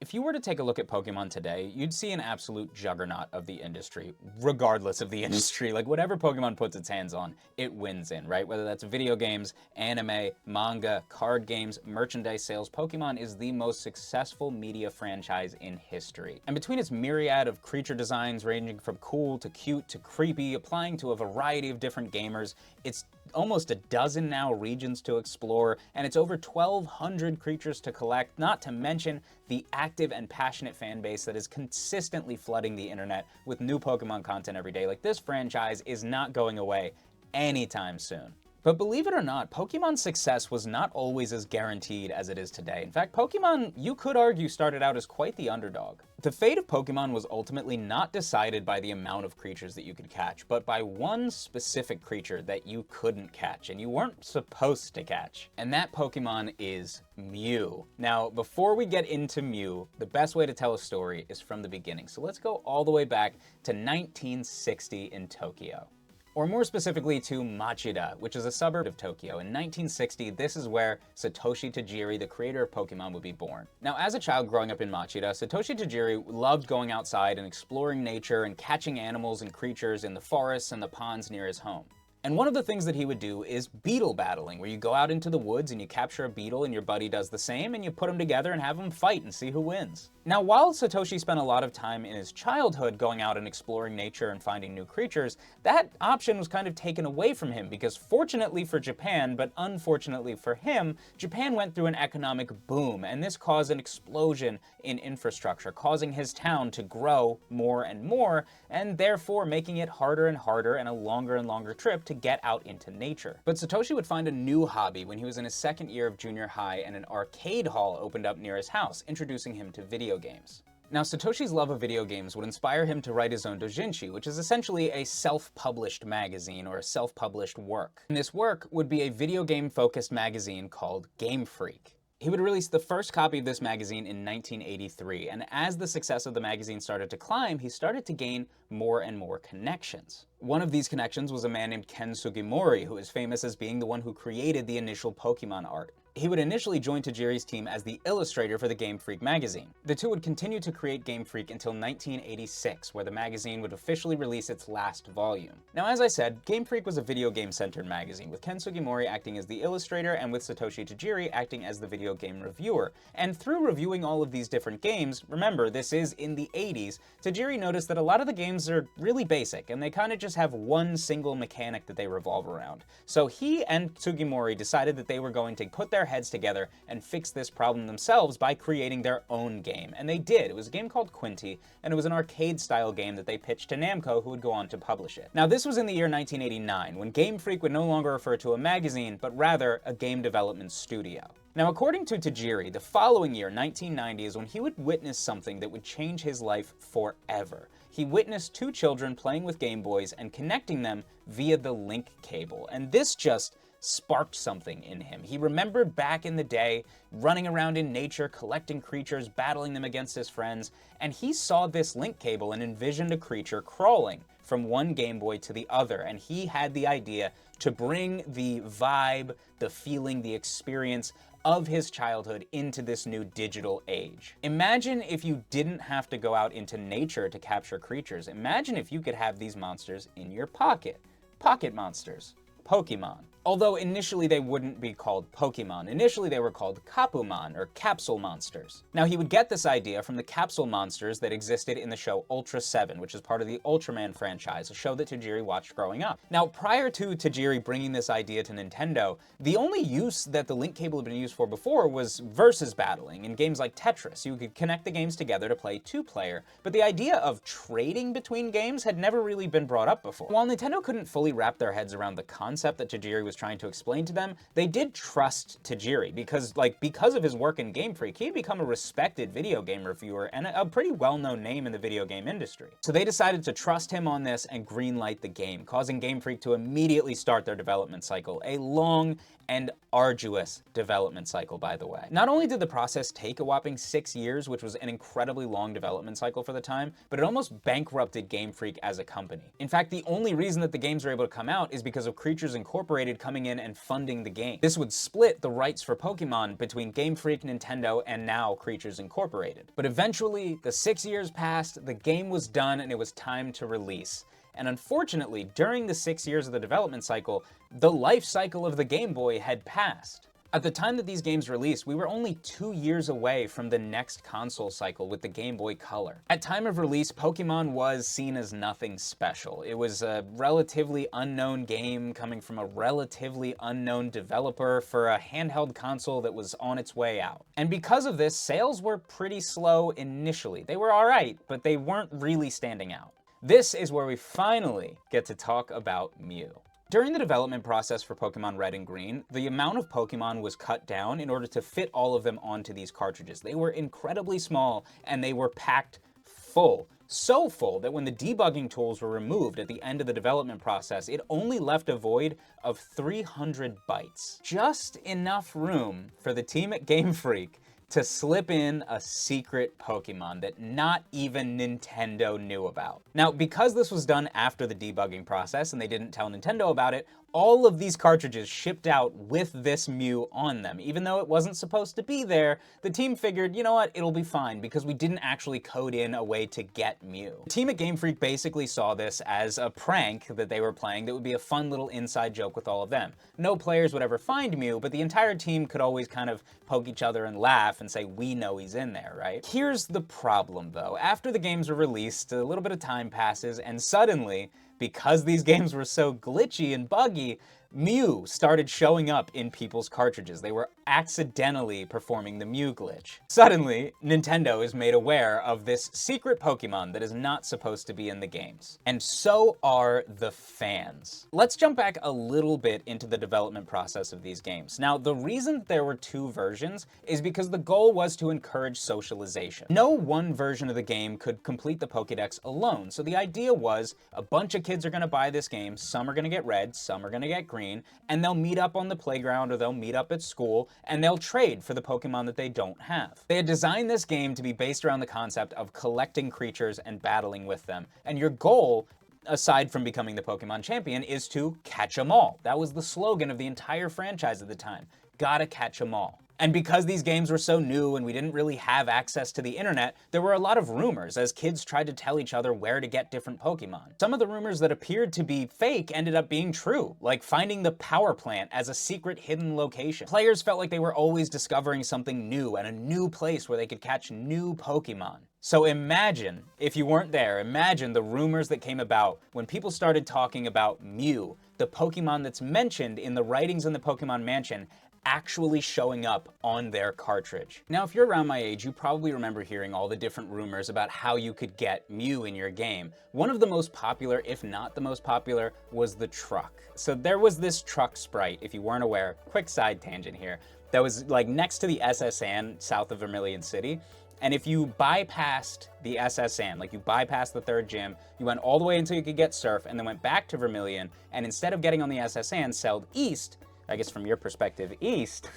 If you were to take a look at Pokemon today, you'd see an absolute juggernaut of the industry, regardless of the industry. Like, whatever Pokemon puts its hands on, it wins in, right? Whether that's video games, anime, manga, card games, merchandise sales, Pokemon is the most successful media franchise in history. And between its myriad of creature designs ranging from cool to cute to creepy, applying to a variety of different gamers, it's almost a dozen now regions to explore, and it's over 1,200 creatures to collect, not to mention the active and passionate fan base that is consistently flooding the internet with new Pokemon content every day. Like, this franchise is not going away anytime soon. But believe it or not, Pokemon's success was not always as guaranteed as it is today. In fact, Pokemon, you could argue, started out as quite the underdog. The fate of Pokemon was ultimately not decided by the amount of creatures that you could catch, but by one specific creature that you couldn't catch, and you weren't supposed to catch. And that Pokemon is Mew. Now, before we get into Mew, the best way to tell a story is from the beginning. So let's go all the way back to 1960 in Tokyo. Or more specifically to Machida, which is a suburb of Tokyo. In 1960, this is where Satoshi Tajiri, the creator of Pokemon, would be born. Now, as a child growing up in Machida, Satoshi Tajiri loved going outside and exploring nature and catching animals and creatures in the forests and the ponds near his home. And one of the things that he would do is beetle battling, where you go out into the woods and you capture a beetle and your buddy does the same, and you put them together and have them fight and see who wins. Now, while Satoshi spent a lot of time in his childhood going out and exploring nature and finding new creatures, that option was kind of taken away from him because, fortunately for Japan, but unfortunately for him, Japan went through an economic boom, and this caused an explosion in infrastructure, causing his town to grow more and more, and therefore making it harder and harder and a longer and longer trip to get out into nature. But Satoshi would find a new hobby when he was in his second year of junior high and an arcade hall opened up near his house, introducing him to video games. Now, Satoshi's love of video games would inspire him to write his own doujinshi, which is essentially a self-published magazine or a self-published work. And this work would be a video game-focused magazine called Game Freak. He would release the first copy of this magazine in 1983, and as the success of the magazine started to climb, he started to gain more and more connections. One of these connections was a man named Ken Sugimori, who is famous as being the one who created the initial Pokemon art. He would initially join Tajiri's team as the illustrator for the Game Freak magazine. The two would continue to create Game Freak until 1986, where the magazine would officially release its last volume. Now, as I said, Game Freak was a video game-centered magazine, with Ken Sugimori acting as the illustrator and with Satoshi Tajiri acting as the video game reviewer. And through reviewing all of these different games, remember, this is in the 80s, Tajiri noticed that a lot of the games are really basic, and they kind of just have one single mechanic that they revolve around. So he and Sugimori decided that they were going to put their heads together and fix this problem themselves by creating their own game. And they did. It was a game called Quinty, and it was an arcade-style game that they pitched to Namco, who would go on to publish it. Now, this was in the year 1989, when Game Freak would no longer refer to a magazine, but rather a game development studio. Now, according to Tajiri, the following year, 1990, is when he would witness something that would change his life forever. He witnessed two children playing with Game Boys and connecting them via the link cable, and this just sparked something in him. He remembered back in the day, running around in nature, collecting creatures, battling them against his friends, and he saw this link cable and envisioned a creature crawling from one Game Boy to the other, and he had the idea to bring the vibe, the feeling, the experience of his childhood into this new digital age. Imagine if you didn't have to go out into nature to capture creatures. Imagine if you could have these monsters in your pocket. Pocket monsters. Pokemon. Although initially they wouldn't be called Pokemon. Initially they were called Kapumon, or capsule monsters. Now, he would get this idea from the capsule monsters that existed in the show Ultra 7, which is part of the Ultraman franchise, a show that Tajiri watched growing up. Now, prior to Tajiri bringing this idea to Nintendo, the only use that the link cable had been used for before was versus battling in games like Tetris. You could connect the games together to play two-player, but the idea of trading between games had never really been brought up before. While Nintendo couldn't fully wrap their heads around the concept that Tajiri was trying to explain to them, they did trust Tajiri because of his work in Game Freak, he had become a respected video game reviewer and a pretty well-known name in the video game industry. So they decided to trust him on this and greenlight the game, causing Game Freak to immediately start their development cycle, a long and arduous development cycle, by the way. Not only did the process take a whopping 6 years, which was an incredibly long development cycle for the time, but it almost bankrupted Game Freak as a company. In fact, the only reason that the games were able to come out is because of Creatures Incorporated coming in and funding the game. This would split the rights for Pokemon between Game Freak, Nintendo, and now Creatures Incorporated. But eventually, the 6 years passed, the game was done, and it was time to release. And unfortunately, during the 6 years of the development cycle, the life cycle of the Game Boy had passed. At the time that these games released, we were only 2 years away from the next console cycle with the Game Boy Color. At time of release, Pokemon was seen as nothing special. It was a relatively unknown game coming from a relatively unknown developer for a handheld console that was on its way out. And because of this, sales were pretty slow initially. They were alright, but they weren't really standing out. This is where we finally get to talk about Mew. During the development process for Pokemon Red and Green, the amount of Pokemon was cut down in order to fit all of them onto these cartridges. They were incredibly small and they were packed full. So full that when the debugging tools were removed at the end of the development process, it only left a void of 300 bytes. Just enough room for the team at Game Freak to slip in a secret Pokemon that not even Nintendo knew about. Now, because this was done after the debugging process and they didn't tell Nintendo about it, all of these cartridges shipped out with this Mew on them. Even though it wasn't supposed to be there, the team figured, you know what, it'll be fine because we didn't actually code in a way to get Mew. The team at Game Freak basically saw this as a prank that they were playing that would be a fun little inside joke with all of them. No players would ever find Mew, but the entire team could always kind of poke each other and laugh and say, we know he's in there, right? Here's the problem though. After the games were released, a little bit of time passes and suddenly, because these games were so glitchy and buggy, Mew started showing up in people's cartridges. They were accidentally performing the Mew glitch. Suddenly, Nintendo is made aware of this secret Pokemon that is not supposed to be in the games. And so are the fans. Let's jump back a little bit into the development process of these games. Now, the reason there were 2 versions is because the goal was to encourage socialization. No one version of the game could complete the Pokédex alone, so the idea was a bunch of kids are going to buy this game, some are going to get red, some are going to get green, and they'll meet up on the playground or they'll meet up at school and they'll trade for the Pokemon that they don't have. They had designed this game to be based around the concept of collecting creatures and battling with them. And your goal, aside from becoming the Pokemon champion, is to catch 'em all. That was the slogan of the entire franchise at the time. Gotta catch 'em all. And because these games were so new and we didn't really have access to the internet, there were a lot of rumors as kids tried to tell each other where to get different Pokemon. Some of the rumors that appeared to be fake ended up being true, like finding the power plant as a secret hidden location. Players felt like they were always discovering something new and a new place where they could catch new Pokemon. So imagine, if you weren't there, imagine the rumors that came about when people started talking about Mew, the Pokemon that's mentioned in the writings in the Pokemon Mansion, actually showing up on their cartridge. Now, if you're around my age, you probably remember hearing all the different rumors about how you could get Mew in your game. One of the most popular, if not the most popular, was the truck. So there was this truck sprite, if you weren't aware, quick side tangent here, that was like next to the SSN south of Vermilion City. And if you bypassed the SSN, like you bypassed the 3rd gym, you went all the way until you could get Surf and then went back to Vermilion, and instead of getting on the SSN, sailed east, I guess from your perspective, east,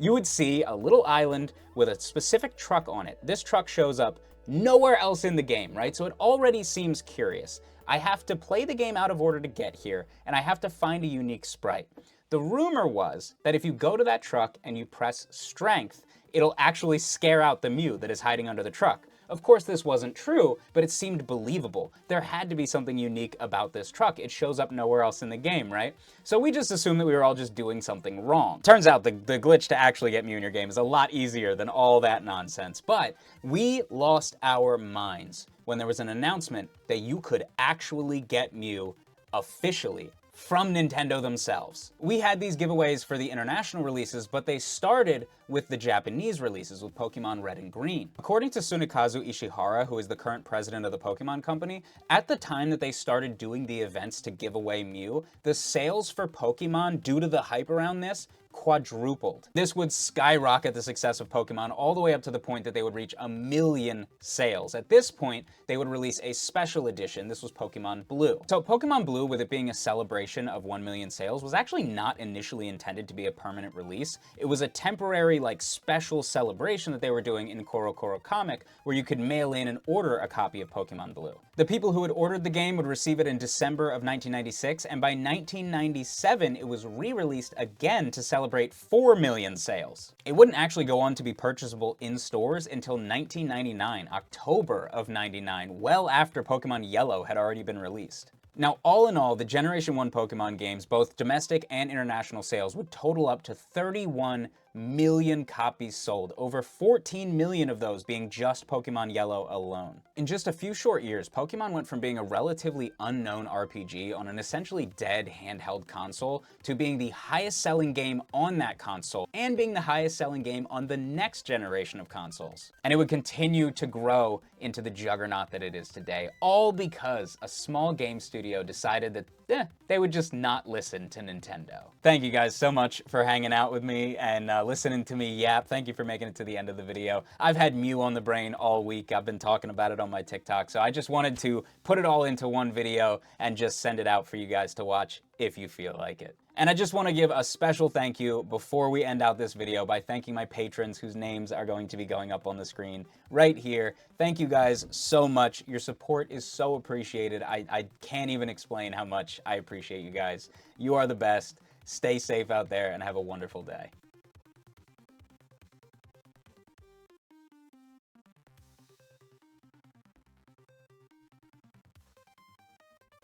you would see a little island with a specific truck on it. This truck shows up nowhere else in the game, right? So it already seems curious. I have to play the game out of order to get here, and I have to find a unique sprite. The rumor was that if you go to that truck and you press strength, it'll actually scare out the Mew that is hiding under the truck. Of course, this wasn't true, but it seemed believable. There had to be something unique about this truck. It shows up nowhere else in the game, right? So we just assumed that we were all just doing something wrong. Turns out the glitch to actually get Mew in your game is a lot easier than all that nonsense. But we lost our minds when there was an announcement that you could actually get Mew officially from Nintendo themselves. We had these giveaways for the international releases, but they started with the Japanese releases with Pokemon Red and Green. According to Tsunekazu Ishihara, who is the current president of the Pokemon Company, at the time that they started doing the events to give away Mew, the sales for Pokemon, due to the hype around this, quadrupled. This would skyrocket the success of Pokemon all the way up to the point that they would reach 1 million sales. At this point, they would release a special edition. This was Pokemon Blue. So Pokemon Blue, with it being a celebration of 1 million sales, was actually not initially intended to be a permanent release. It was a temporary very like special celebration that they were doing in Coro Comic, where you could mail in and order a copy of Pokemon Blue. The people who had ordered the game would receive it in December of 1996, and by 1997 it was re-released again to celebrate 4 million sales. It wouldn't actually go on to be purchasable in stores until 1999, October of 99, well after Pokemon Yellow had already been released. Now, all in all, the Generation 1 Pokemon games, both domestic and international sales, would total up to 31 million copies sold, over 14 million of those being just Pokemon Yellow alone. In just a few short years, Pokemon went from being a relatively unknown RPG on an essentially dead handheld console to being the highest selling game on that console and being the highest selling game on the next generation of consoles. And it would continue to grow into the juggernaut that it is today, all because a small game studio decided that they would just not listen to Nintendo. Thank you guys so much for hanging out with me and listening to me yap. Thank you for making it to the end of the video. I've had Mew on the brain all week. I've been talking about it on my TikTok, so I just wanted to put it all into one video and just send it out for you guys to watch if you feel like it. And I just want to give a special thank you before we end out this video by thanking my patrons whose names are going to be going up on the screen right here. Thank you guys so much. Your support is so appreciated. I can't even explain how much I appreciate you guys. You are the best. Stay safe out there and have a wonderful day.